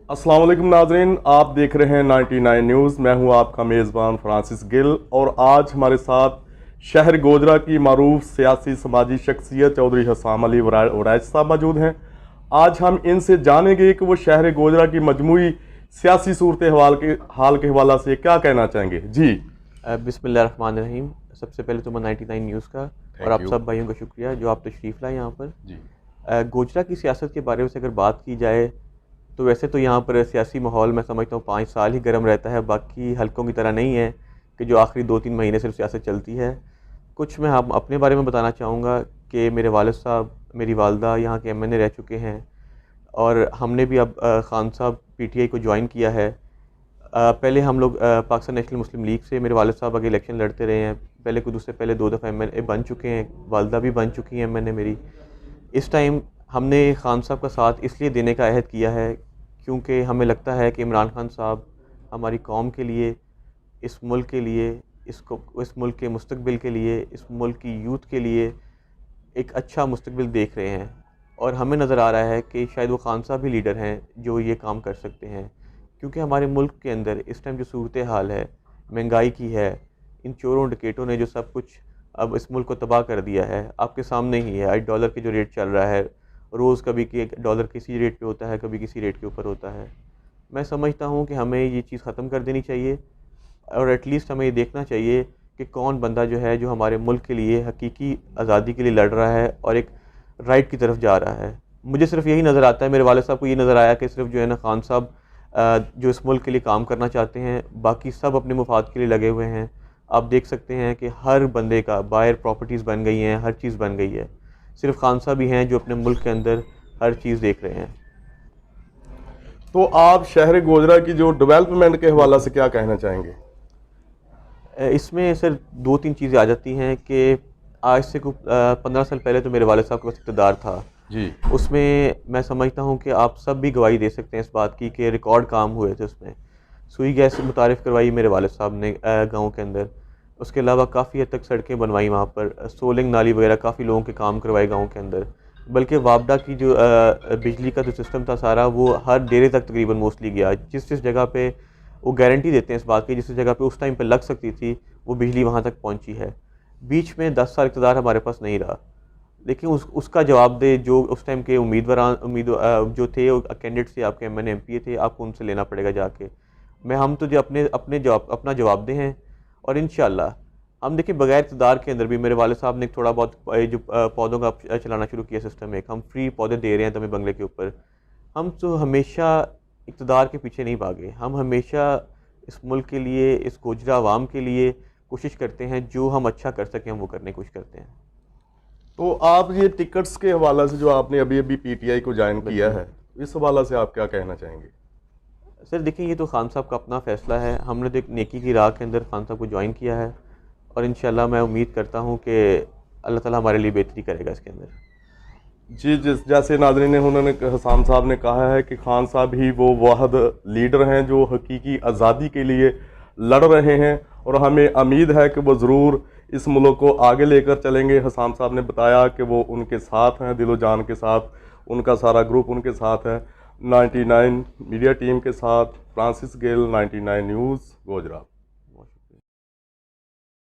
अस्सलाम वालेकुम नाजरीन, आप देख रहे हैं 99 न्यूज़। मैं हूं आपका मेज़बान फ्रांसिस गिल और आज हमारे साथ शहर गोजरा की मारूफ सियासी समाजी शख्सियत चौधरी हसाम अली वरैच साहब मौजूद हैं। आज हम इनसे जानेंगे कि वो शहर गोजरा की मजमूई सियासी सूरत हाल के हवाला से क्या कहना चाहेंगे। जी बिस्मिल्लाहिर्रहमानिर्रहीम। सबसे पहले तो मैं 99 न्यूज़ का और आप सब भाइयों का शुक्रिया जो आप तशरीफ़ लाए यहाँ पर। जी गोजरा की सियासत के बारे में से अगर बात की जाए तो वैसे तो यहाँ पर सियासी माहौल मैं समझता हूँ 5 साल ही गर्म रहता है, बाकी हलकों की तरह नहीं है कि जो आखिरी 2-3 महीने सिर्फ सियासत चलती है। कुछ मैं आप अपने बारे में बताना चाहूँगा कि मेरे वालिद साहब, मेरी वालदा यहाँ के MNA रह चुके हैं और हमने भी अब खान साहब PTI को ज्वाइन किया है। पहले हम लोग पाकिस्तान नेशनल मुस्लिम लीग से मेरे वालिद साहब आगे इलेक्शन लड़ते रहे हैं। पहले कुछ उससे पहले 2 दफ़ा MNA बन चुके हैं, वालदा भी बन चुकी हैं MNA मेरी। इस टाइम हमने खान साहब का साथ इसलिए देने का अहद किया है क्योंकि हमें लगता है कि इमरान खान साहब हमारी कौम के लिए, इस मुल्क के लिए, इस मुल्क के मुस्तकबिल के लिए, इस मुल्क की यूथ के लिए एक अच्छा मुस्तकबिल देख रहे हैं और हमें नज़र आ रहा है कि शायद वो खान साहब भी लीडर हैं जो ये काम कर सकते हैं। क्योंकि हमारे मुल्क के अंदर इस टाइम जो सूरत हाल है, महंगाई की है, इन चोरों डकैतों ने जो सब कुछ अब इस मुल्क को तबाह कर दिया है, आपके सामने ही है। आज डॉलर के जो रेट चल रहा है, रोज़ कभी कि डॉलर किसी रेट पे होता है, कभी किसी रेट के ऊपर होता है। मैं समझता हूँ कि हमें ये चीज़ ख़त्म कर देनी चाहिए और एटलीस्ट हमें ये देखना चाहिए कि कौन बंदा जो है जो हमारे मुल्क के लिए हकीकी आज़ादी के लिए लड़ रहा है और एक राइट की तरफ जा रहा है। मुझे सिर्फ यही नज़र आता है, मेरे वालिद साहब को ये नज़र आया कि सिर्फ जो है ना खान साहब जो इस मुल्क के लिए काम करना चाहते हैं, बाकी सब अपने मुफाद के लिए लगे हुए हैं। आप देख सकते हैं कि हर बंदे का बाहर प्रॉपर्टीज़ बन गई हैं, हर चीज़ बन गई है। सिर्फ खान साहब ही हैं जो अपने मुल्क के अंदर हर चीज़ देख रहे हैं। तो आप शहर गोजरा की जो डेवलपमेंट के हवाला से क्या कहना चाहेंगे? इसमें सर 2-3 चीज़ें आ जाती हैं कि आज से 15 साल पहले तो मेरे वालिद साहब का इक़्तिदार था जी। उसमें मैं समझता हूँ कि आप सब भी गवाही दे सकते हैं इस बात की कि रिकॉर्ड काम हुए थे। उसमें सुई गैस मुतारिफ़ करवाई मेरे वालिद साहब ने गांव के अंदर। उसके अलावा काफ़ी हद तक सड़कें बनवाई वहाँ पर, सोलिंग नाली वगैरह काफ़ी लोगों के काम करवाए गाँव के अंदर। बल्कि वापडा की जो बिजली का जो सिस्टम था सारा, वो हर डेरे तक तकरीबन मोस्टली गया। जिस जिस जगह पे वो गारंटी देते हैं इस बात की, जिस जगह पे उस टाइम पे लग सकती थी वो बिजली वहाँ तक पहुँची है। बीच में 10 साल इक़्तिदार हमारे पास नहीं रहा, लेकिन उसका जवाब दे जो उस टाइम के जो थे कैंडिडेट थे, आपके MNA MPA थे, आपको उनसे लेना पड़ेगा जाके। हम तो जो अपना जवाबदेह हैं और इंशाअल्लाह हम देखिए बगैर इक़्तिदार के अंदर भी मेरे वालिद साहब ने थोड़ा बहुत जो पौधों का चलाना शुरू किया सिस्टम, एक हम फ्री पौधे दे रहे हैं तभी बंगले के ऊपर। हम तो हमेशा इक़्तिदार के पीछे नहीं भागे, हम हमेशा इस मुल्क के लिए, इस गोजरा आवाम के लिए कोशिश करते हैं, जो हम अच्छा कर सकें हम वो करने की कोशिश करते हैं। तो आप ये टिकट्स के हवाला से जो आपने अभी अभी PTI को ज्वाइन किया है, इस हवाला से आप क्या कहना चाहेंगे? सर देखिए, ये तो खान साहब का अपना फ़ैसला है। हमने तो एक नेकी की राह के अंदर खान साहब को ज्वाइन किया है और इंशाल्लाह मैं उम्मीद करता हूँ कि अल्लाह ताला हमारे लिए बेहतरी करेगा इसके अंदर। जी, जैसे नाज़रीन ने उन्होंने हसाम साहब ने कहा है कि खान साहब ही वो वाहिद लीडर हैं जो हकीकी आज़ादी के लिए लड़ रहे हैं और हमें उम्मीद है कि वो ज़रूर इस मुल्क को आगे लेकर चलेंगे। हसाम साहब ने बताया कि वो उनके साथ हैं, दिलो जान के साथ, उनका सारा ग्रुप उनके साथ है। 99 मीडिया टीम के साथ फ्रांसिस गिल, 99 न्यूज़, गोजरा।